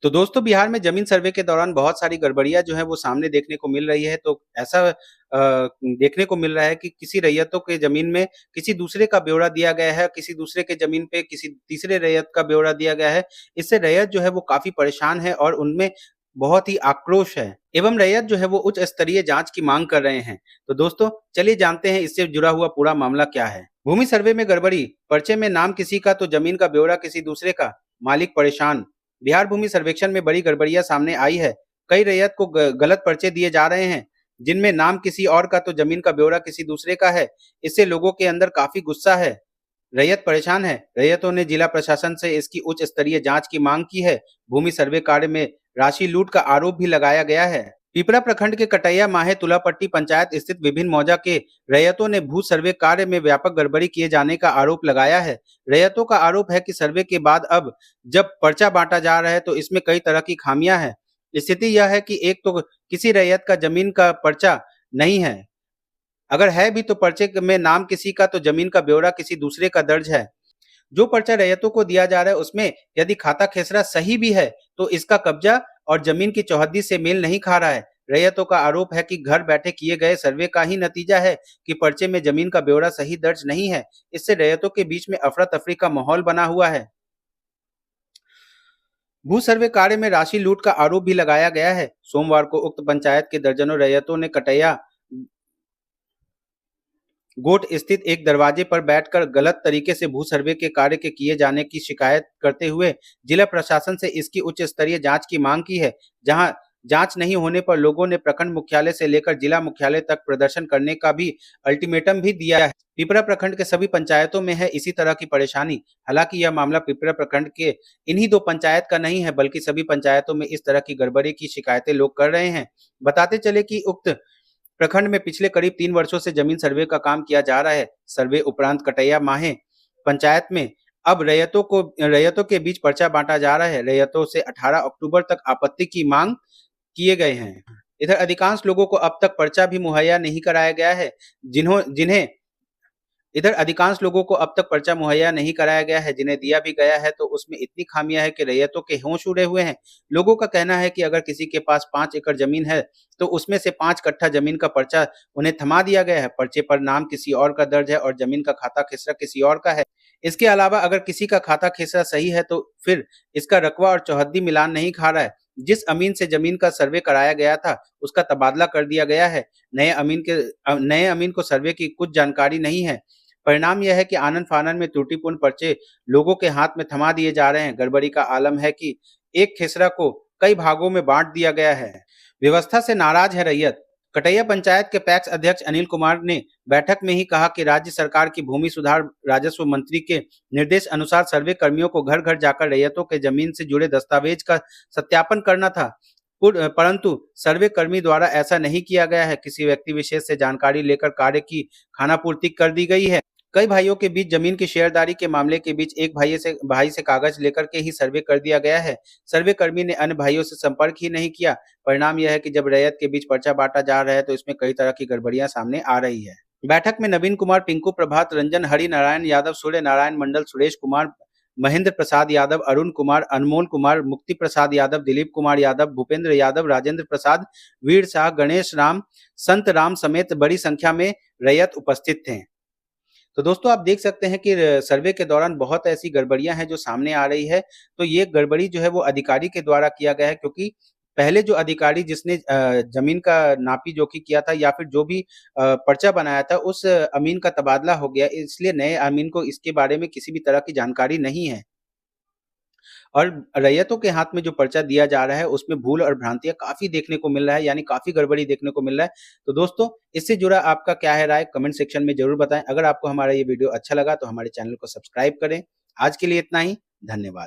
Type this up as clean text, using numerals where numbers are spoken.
तो दोस्तों बिहार में जमीन सर्वे के दौरान बहुत सारी गड़बड़ियाँ जो हैं वो सामने देखने को मिल रही है। तो ऐसा देखने को मिल रहा है कि किसी रैयतों के ज़मीन में किसी दूसरे का ब्यौरा दिया गया है, किसी दूसरे के ज़मीन पे किसी तीसरे रैयत का ब्यौरा दिया गया है। इससे रैयत जो है वो काफ़ी परेशान है और उनमें बहुत ही आक्रोश है एवं रैयत जो है वो उच्च स्तरीय जाँच की माँग कर रहे हैं। तो दोस्तों चलिए जानते हैं इससे जुड़ा हुआ पूरा मामला क्या है। भूमि सर्वे में गड़बड़ी, पर्चे में नाम किसी का तो ज़मीन का ब्यौरा किसी दूसरे का, मालिक परेशान। बिहार भूमि सर्वेक्षण में बड़ी गड़बड़ियां सामने आई है। कई रैयत को गलत पर्चे दिए जा रहे हैं, जिनमें नाम किसी और का तो जमीन का ब्यौरा किसी दूसरे का है। इससे लोगों के अंदर काफी गुस्सा है। रैयत परेशान है। रैयतों ने जिला प्रशासन से इसकी उच्च स्तरीय जांच की मांग की है। भूमि सर्वे कार्य में राशि लूट का आरोप भी लगाया गया है। पिपरा प्रखंड के कटैया माहे तुलापट्टी पंचायत स्थित विभिन्न मौजा के रैयतों ने भू सर्वे कार्य में व्यापक गड़बड़ी किए जाने का आरोप लगाया है। रैयतों का आरोप है कि सर्वे के बाद अब जब पर्चा बांटा जा रहा है तो इसमें कई तरह की खामियां हैं। स्थिति यह है कि एक तो किसी रैयत का जमीन का पर्चा नहीं है, अगर है भी तो पर्चे में नाम किसी का तो जमीन का ब्यौरा किसी दूसरे का दर्ज है। जो पर्चा रैयतों को दिया जा रहा है उसमें यदि खाता खेसरा सही भी है तो इसका कब्जा और जमीन की चौहद्दी से मेल नहीं खा रहा है। रैयतों का आरोप है कि घर बैठे किए गए सर्वे का ही नतीजा है कि पर्चे में जमीन का ब्यौरा सही दर्ज नहीं है। इससे रैयतों के बीच में अफरा तफरी का माहौल बना हुआ है। भू सर्वे कार्य में राशि लूट का आरोप भी लगाया गया है। सोमवार को उक्त पंचायत के दर्जनों रैयतों ने कटैया गोट स्थित एक दरवाजे पर बैठकर गलत तरीके से भू सर्वे के कार्य के किए जाने की शिकायत करते हुए जिला प्रशासन से इसकी उच्च स्तरीय जांच की मांग की है। जहां जांच नहीं होने पर लोगों ने प्रखंड मुख्यालय से लेकर जिला मुख्यालय तक प्रदर्शन करने का भी अल्टीमेटम भी दिया है। पिपरा प्रखंड के सभी पंचायतों में है इसी तरह की परेशानी। हालांकि यह मामला पिपरा प्रखंड के इन्हीं दो पंचायत का नहीं है, बल्कि सभी पंचायतों में इस तरह की गड़बड़ी की शिकायतें लोग कर रहे हैं। बताते चले कि उक्त प्रखंड में पिछले करीब 3 वर्षों से जमीन सर्वे का काम किया जा रहा है। सर्वे उपरांत कटैया माहे पंचायत में अब रैयतों के बीच पर्चा बांटा जा रहा है। रैयतों से 18 अक्टूबर तक आपत्ति की मांग किए गए हैं। इधर अधिकांश लोगों को अब तक पर्चा भी मुहैया नहीं कराया गया है। जिन्हें इधर अधिकांश लोगों को अब तक पर्चा मुहैया नहीं कराया गया है। जिन्हें दिया भी गया है तो उसमें इतनी खामियां हैं कि रैयतों के होश उड़े हुए हैं। लोगों का कहना है कि अगर किसी के पास 5 एकड़ जमीन है तो उसमें से 5 कट्ठा जमीन का पर्चा उन्हें थमा दिया गया है। पर्चे पर नाम किसी और का दर्ज है और जमीन का खाता खेसरा किसी और का है। इसके अलावा अगर किसी का खाता खेसरा सही है तो फिर इसका रकबा और चौहद्दी मिलान नहीं खा रहा है। जिस अमीन से जमीन का सर्वे कराया गया था उसका तबादला कर दिया गया है। नए अमीन को सर्वे की कुछ जानकारी नहीं है। परिणाम यह है कि आनन फानन में त्रुटिपूर्ण पर्चे लोगों के हाथ में थमा दिए जा रहे हैं। गड़बड़ी का आलम है कि एक खेसरा को कई भागों में बांट दिया गया है। व्यवस्था से नाराज है रैयत। कटैया पंचायत के पैक्स अध्यक्ष अनिल कुमार ने बैठक में ही कहा कि राज्य सरकार की भूमि सुधार राजस्व मंत्री के निर्देश अनुसार सर्वे कर्मियों को घर घर जाकर रैयतों के जमीन से जुड़े दस्तावेज का सत्यापन करना था, परंतु सर्वे कर्मी द्वारा ऐसा नहीं किया गया है। किसी व्यक्ति विशेष से जानकारी लेकर कार्य की खानापूर्ति कर दी गई है। कई भाइयों के बीच जमीन की शेयरदारी के मामले के बीच एक भाई से कागज लेकर के ही सर्वे कर दिया गया है। सर्वे कर्मी ने अन्य भाइयों से संपर्क ही नहीं किया। परिणाम यह है कि जब रैयत के बीच पर्चा बांटा जा रहा है तो इसमें कई तरह की गड़बड़ियां सामने आ रही है। बैठक में नवीन कुमार, पिंकू प्रभात रंजन, हरि नारायण यादव, सूर्य नारायण मंडल, सुरेश कुमार, महेंद्र प्रसाद यादव, अरुण कुमार, अनमोल कुमार, मुक्ति प्रसाद यादव, दिलीप कुमार यादव, भूपेंद्र यादव, राजेंद्र प्रसाद, वीर शाह, गणेश राम, संत राम समेत बड़ी संख्या में रैयत उपस्थित थे। तो दोस्तों आप देख सकते हैं कि सर्वे के दौरान बहुत ऐसी गड़बड़ियां हैं जो सामने आ रही है। तो ये गड़बड़ी जो है वो अधिकारी के द्वारा किया गया है, क्योंकि पहले जो अधिकारी जिसने जमीन का नापी जोखी किया था या फिर जो भी पर्चा बनाया था उस अमीन का तबादला हो गया, इसलिए नए अमीन को इसके बारे में किसी भी तरह की जानकारी नहीं है। और रैयतों के हाथ में जो पर्चा दिया जा रहा है उसमें भूल और भ्रांतियां काफी देखने को मिल रहा है, यानी काफी गड़बड़ी देखने को मिल रहा है। तो दोस्तों इससे जुड़ा आपका क्या है राय, कमेंट सेक्शन में जरूर बताएं। अगर आपको हमारा ये वीडियो अच्छा लगा तो हमारे चैनल को सब्सक्राइब करें। आज के लिए इतना ही, धन्यवाद।